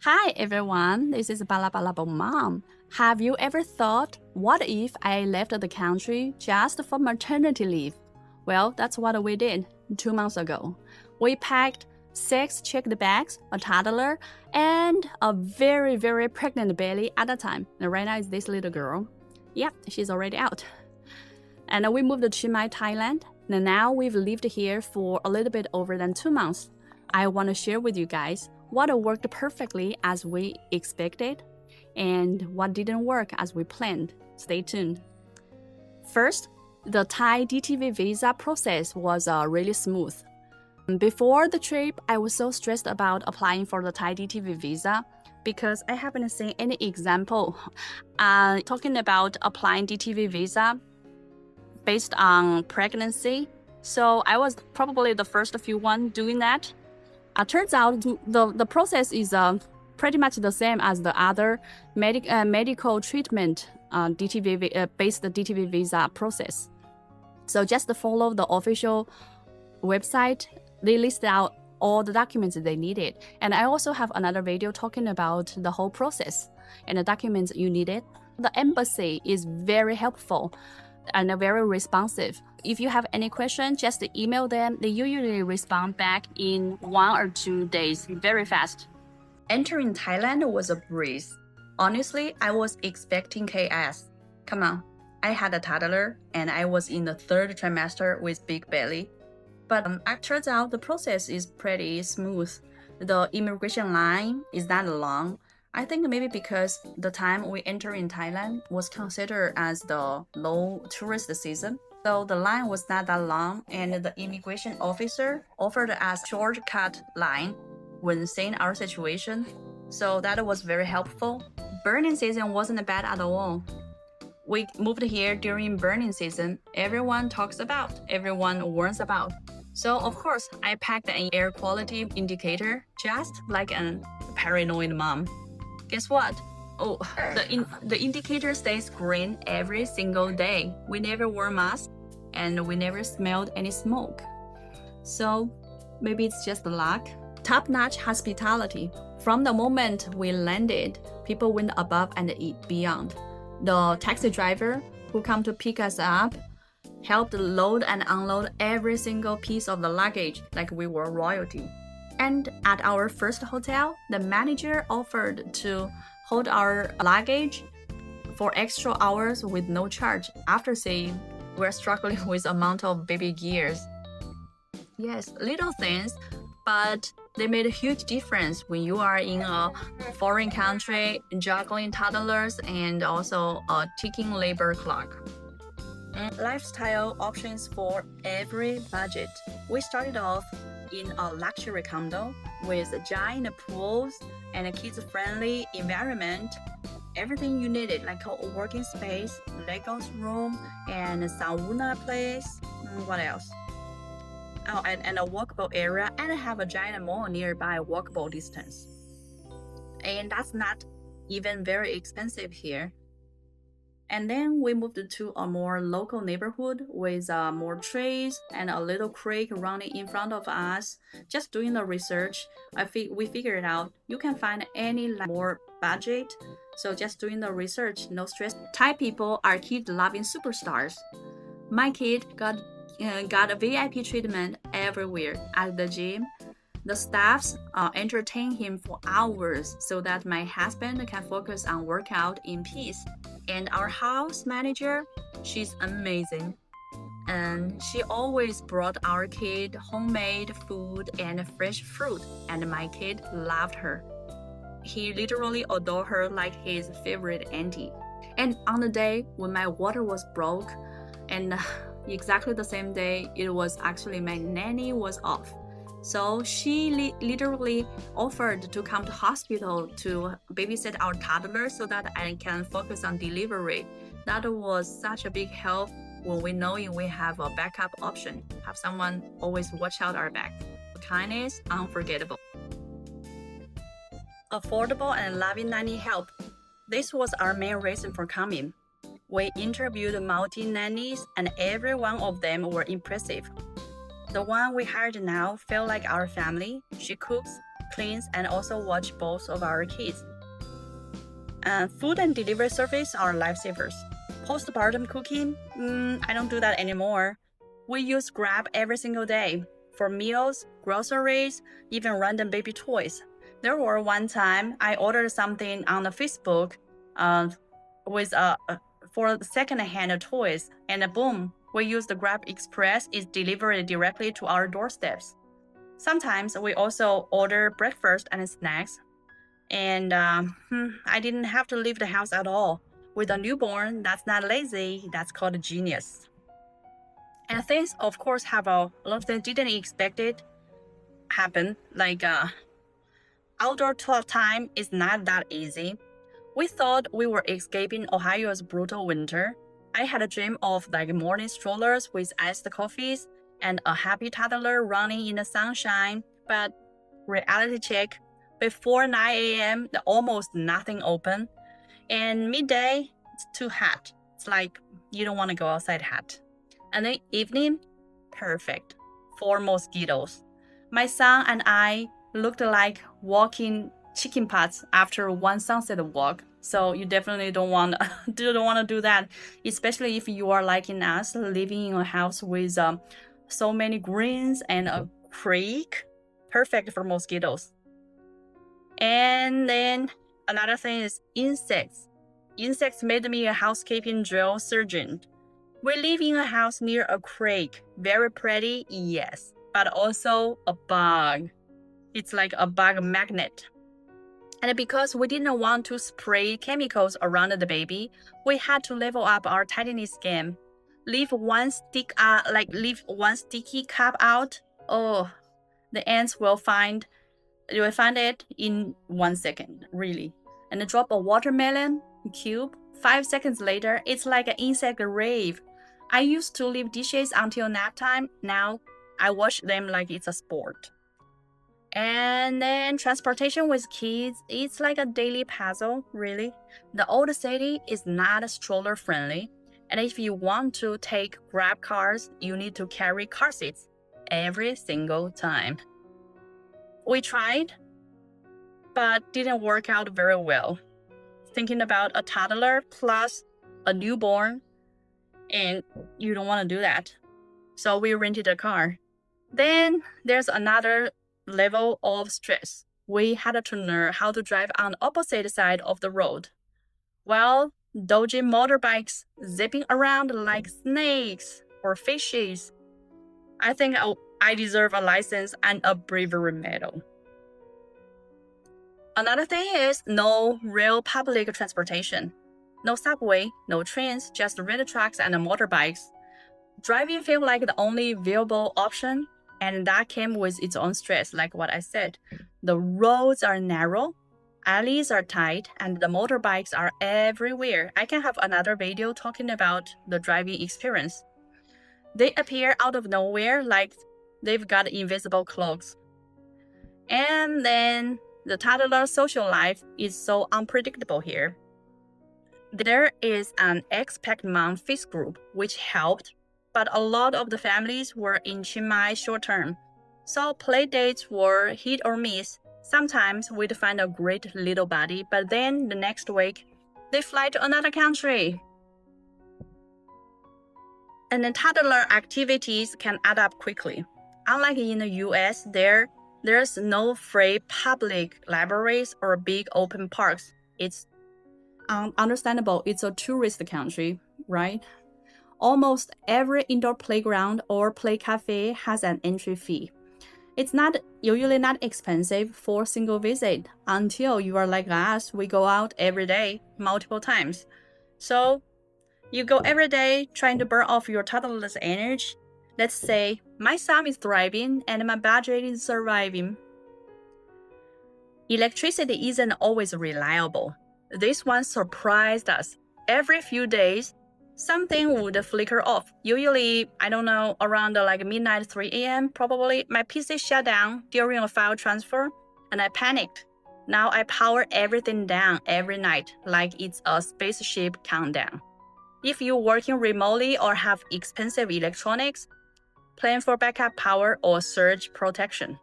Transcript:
Hi everyone, this is Balabalabo Mom. Have you ever thought, what if I left the country just for maternity leave? Well, that's what we did 2 months ago. We packed 6 checked bags, a toddler, and a very pregnant baby at the time. And right now is this little girl. Yep, she's already out. And we moved to Chiang Mai, Thailand. And now we've lived here for a little bit over than 2 months. I want to share with you guys what worked perfectly as we expected and what didn't work as we planned. Stay tuned. First, the Thai DTV visa process was really smooth. Before the trip, I was so stressed about applying for the Thai DTV visa because I haven't seen any example talking about applying DTV visa based on pregnancy. So I was probably the first few one doing that. Turns out the process is pretty much the same as the other medical treatment based DTV visa process. So just follow the official website. They list out all the documents they needed. And I also have another video talking about the whole process and the documents you needed. The embassy is very helpful and very responsive. If you have any questions, just email them. They usually respond back in 1 or 2 days, very fast. Entering Thailand was a breeze. Honestly, I was expecting chaos. Come on, I had a toddler and I was in the 3rd trimester with big belly. But it turns out the process is pretty smooth. The immigration line is not long. I think maybe because the time we entered in Thailand was considered as the low tourist season. So the line was not that long and the immigration officer offered us shortcut line when seeing our situation. So that was very helpful. Burning season wasn't bad at all. We moved here during burning season. Everyone talks about, everyone warns about. So of course, I packed an air quality indicator just like a paranoid mom. Guess what? Oh, the indicator stays green every single day. We never wore masks and we never smelled any smoke. So maybe it's just luck. Top-notch hospitality. From the moment we landed, people went above and beyond. The taxi driver who came to pick us up helped load and unload every single piece of the luggage like we were royalty. And at our first hotel, the manager offered to hold our luggage for extra hours with no charge after saying we're struggling with amount of baby gears. Yes, little things, but they made a huge difference when you are in a foreign country, juggling toddlers and also a ticking labor clock. Lifestyle options for every budget. We started off in a luxury condo with giant pools and a kids-friendly environment. Everything you needed, like a working space, Legos room, and a sauna place. What else? Oh, and a walkable area, and have a giant mall nearby walkable distance. And that's not even very expensive here. And then we moved to a more local neighborhood with more trees and a little creek running in front of us. Just doing the research, we figured out you can find any more budget. So just doing the research, no stress. Thai people are kid-loving superstars. My kid got a VIP treatment everywhere at the gym. The staffs entertain him for hours so that my husband can focus on workout in peace. And our house manager, she's amazing. And she always brought our kid homemade food and fresh fruit, and my kid loved her. He literally adored her like his favorite auntie. And on the day when my water was broke, and exactly the same day, it was actually my nanny was off. So she literally offered to come to hospital to babysit our toddler so that I can focus on delivery. That was such a big help when we knowing we have a backup option. Have someone always watch out our back. Kindness, unforgettable. Affordable and loving nanny help. This was our main reason for coming. We interviewed multi-nannies and every one of them were impressive. The one we hired now felt like our family. She cooks, cleans, and also watch both of our kids. Food and delivery service are lifesavers. Postpartum cooking, I don't do that anymore. We use Grab every single day for meals, groceries, even random baby toys. There were one time I ordered something on the Facebook with for second-hand toys, and boom, we use the Grab Express. It's delivered directly to our doorsteps. Sometimes we also order breakfast and snacks, and I didn't have to leave the house at all. With a newborn, that's not lazy, that's called genius. And things, of course, have a lot of things didn't expect it happen. Like outdoor time is not that easy. We thought we were escaping Ohio's brutal winter. I had a dream of like morning strollers with iced coffees and a happy toddler running in the sunshine. But reality check, before 9 a.m., almost nothing open. And midday, it's too hot. It's like you don't want to go outside hot. And then evening, perfect for mosquitos. My son and I looked like walking chicken pots after one sunset walk. So you definitely don't want to do that, especially if you are like in us, living in a house with so many greens and a creek. Perfect for mosquitoes. And then another thing is insects. Insects made me a housekeeping drill sergeant. We live in a house near a creek. Very pretty, yes, but also a bug. It's like a bug magnet. And because we didn't want to spray chemicals around the baby, we had to level up our tidiness game. Leave one sticky cup out. Oh, the ants will find it in 1 second, really. And drop a watermelon cube. 5 seconds later, it's like an insect rave. I used to leave dishes until nap time. Now I wash them like it's a sport. And then transportation with kids, it's like a daily puzzle, really. The old city is not stroller friendly. And if you want to take Grab cars, you need to carry car seats every single time. We tried, but didn't work out very well. Thinking about a toddler plus a newborn, and you don't want to do that. So we rented a car. Then there's another level of stress. We had to learn how to drive on the opposite side of the road. While dodging motorbikes zipping around like snakes or fishes. I think I deserve a license and a bravery medal. Another thing is no real public transportation. No subway, no trains, just red trucks and motorbikes. Driving felt like the only viable option, and that came with its own stress, like what I said. The roads are narrow, alleys are tight, and the motorbikes are everywhere. I can have another video talking about the driving experience. They appear out of nowhere like they've got invisible cloaks. And then the toddler social life is so unpredictable here. There is an expat mom face group which helped, but a lot of the families were in Chiang Mai short term, so play dates were hit or miss. Sometimes we'd find a great little buddy, but then the next week, they fly to another country. And then toddler activities can add up quickly. Unlike in the US, there's no free public libraries or big open parks. It's understandable, it's a tourist country, right? Almost every indoor playground or play cafe has an entry fee. It's usually not expensive for a single visit until you are like us. We go out every day, multiple times. So you go every day trying to burn off your toddler's energy. Let's say my son is thriving and my budget is surviving. Electricity isn't always reliable. This one surprised us. Every few days, something would flicker off. Usually, I don't know, around like midnight, 3 a.m. probably, my PC shut down during a file transfer, and I panicked. Now I power everything down every night like it's a spaceship countdown. If you're working remotely or have expensive electronics, plan for backup power or surge protection.